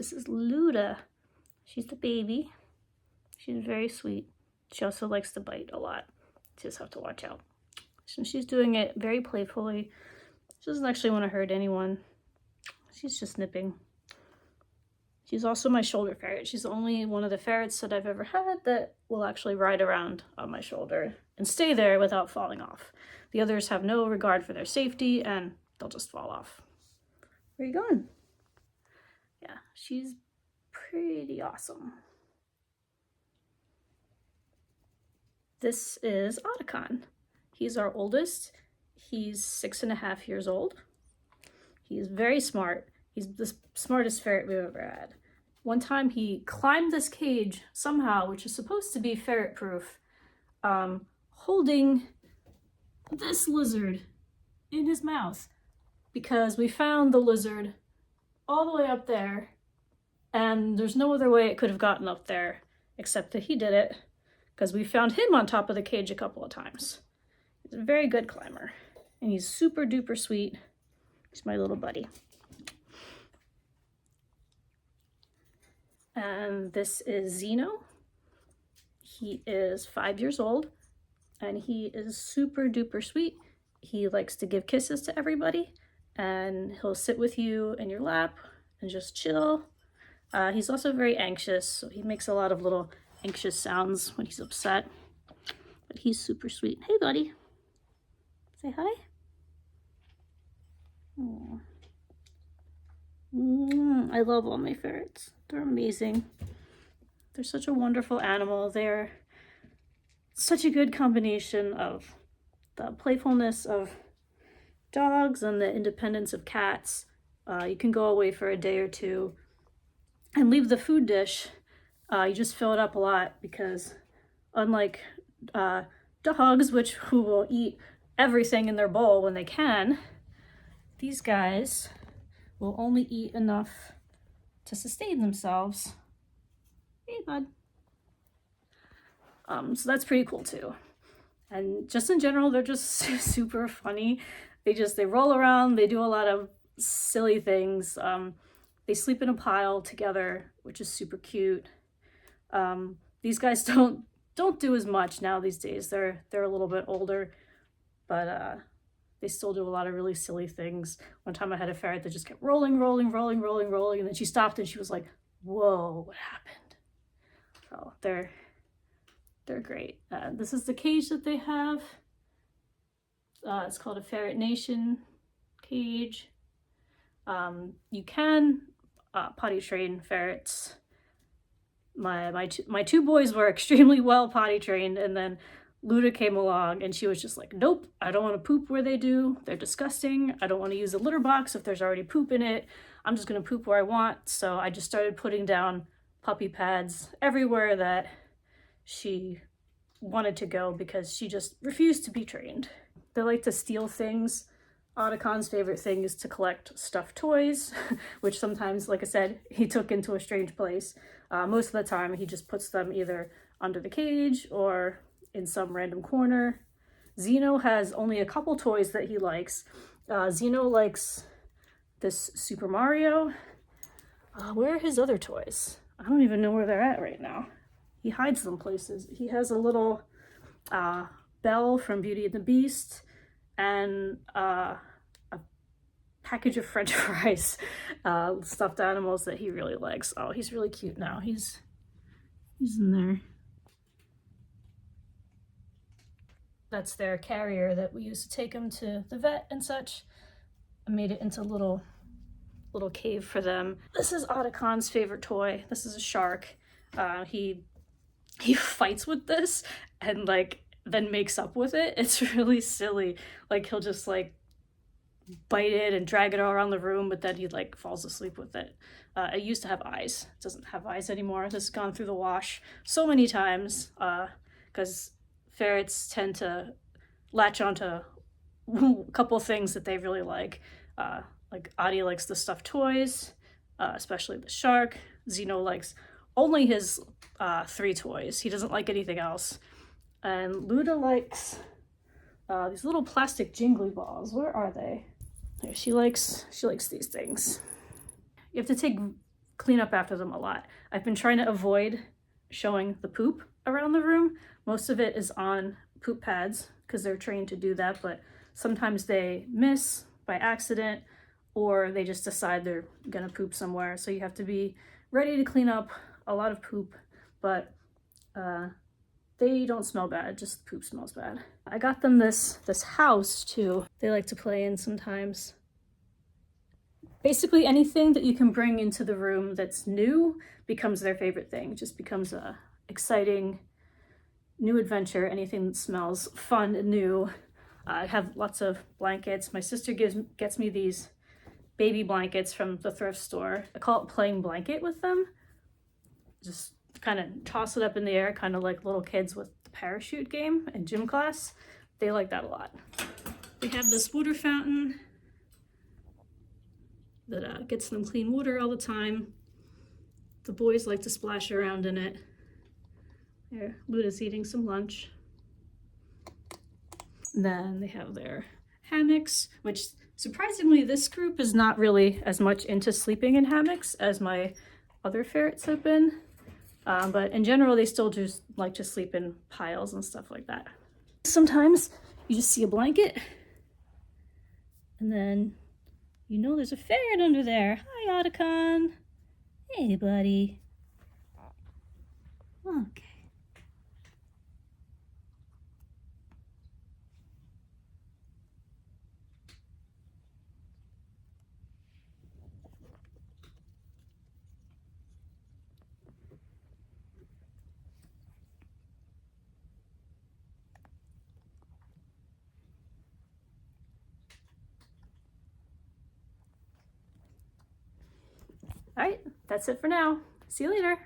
This is Luda. She's the baby. She's very sweet. She also likes to bite a lot. You just have to watch out. So she's doing it very playfully. She doesn't actually want to hurt anyone. She's just nipping. She's also my shoulder ferret. She's the only one of the ferrets that I've ever had that will actually ride around on my shoulder and stay there without falling off. The others have no regard for their safety and they'll just fall off. Where are you going? Yeah, she's pretty awesome. This is Otacon. He's our oldest. He's 6.5 years old. He's very smart. He's the smartest ferret we've ever had. One time he climbed this cage somehow, which is supposed to be ferret proof, holding this lizard in his mouth, because we found the lizard all the way up there and there's no other way it could have gotten up there except that he did it, because we found him on top of the cage a couple of times. He's a very good climber and he's super duper sweet. He's my little buddy. And this is Zeno. He is 5 years old and he is super duper sweet. He likes to give kisses to everybody and he'll sit with you in your lap and just chill. He's also very anxious, so he makes a lot of little anxious sounds when he's upset. But he's super sweet. Hey, buddy. Say hi. Aww. I love all my ferrets. They're amazing. They're such a wonderful animal. They're such a good combination of the playfulness of dogs and the independence of cats. You can go away for a day or two and leave the food dish. You just fill it up a lot, because unlike dogs, who will eat everything in their bowl when they can, these guys will only eat enough to sustain themselves. Hey, bud. So that's pretty cool too. And just in general, they're just super funny. They roll around, they do a lot of silly things. They sleep in a pile together, which is super cute. These guys don't do as much now these days. They're a little bit older, but they still do a lot of really silly things. One time I had a ferret that just kept rolling, and then she stopped and she was like, whoa, what happened? So they're great. This is the cage that they have. It's called a Ferret Nation cage. You can potty train ferrets. My two boys were extremely well potty trained, and then Luda came along and she was just like, nope, I don't want to poop where they do. They're disgusting. I don't want to use a litter box if there's already poop in it. I'm just going to poop where I want. So I just started putting down puppy pads everywhere that she wanted to go, because she just refused to be trained. They like to steal things. Otacon's favorite thing is to collect stuffed toys, which sometimes, like I said, he took into a strange place. Most of the time he just puts them either under the cage or in some random corner. Zeno has only a couple toys that he likes. Zeno likes this Super Mario. Where are his other toys? I don't even know where they're at right now. He hides them places. He has a little bell from Beauty and the Beast and a package of French fries, stuffed animals that he really likes. Oh, he's really cute now. He's in there. That's their carrier that we used to take him to the vet and such. I made it into a little cave for them. This is Otacon's favorite toy. This is a shark. He fights with this and then makes up with it. It's really silly. He'll just bite it and drag it all around the room, but then he falls asleep with it. It used to have eyes. It doesn't have eyes anymore. This has gone through the wash so many times, because ferrets tend to latch onto a couple things that they really like. Adi likes the stuffed toys, especially the shark. Zeno likes only his 3 toys. He doesn't like anything else. And Luda likes these little plastic jingly balls. Where are they? There, she likes these things. You have to take clean up after them a lot. I've been trying to avoid showing the poop around the room. Most of it is on poop pads because they're trained to do that, but sometimes they miss by accident or they just decide they're gonna poop somewhere. So you have to be ready to clean up a lot of poop, but they don't smell bad, just the poop smells bad. I got them this house too. They like to play in sometimes. Basically anything that you can bring into the room that's new becomes their favorite thing. It just becomes a exciting new adventure. Anything that smells fun and new. I have lots of blankets. My sister gets me these baby blankets from the thrift store. I call it playing blanket with them. Just kind of toss it up in the air, kind of like little kids with the parachute game in gym class. They like that a lot. We have this water fountain that gets them clean water all the time. The boys like to splash around in it. There, Luda's eating some lunch. Then they have their hammocks, which surprisingly this group is not really as much into sleeping in hammocks as my other ferrets have been. But in general, they still just like to sleep in piles and stuff like that. Sometimes you just see a blanket and then you know there's a ferret under there. Hi, Otacon. Hey, buddy. Okay. All right, that's it for now. See you later.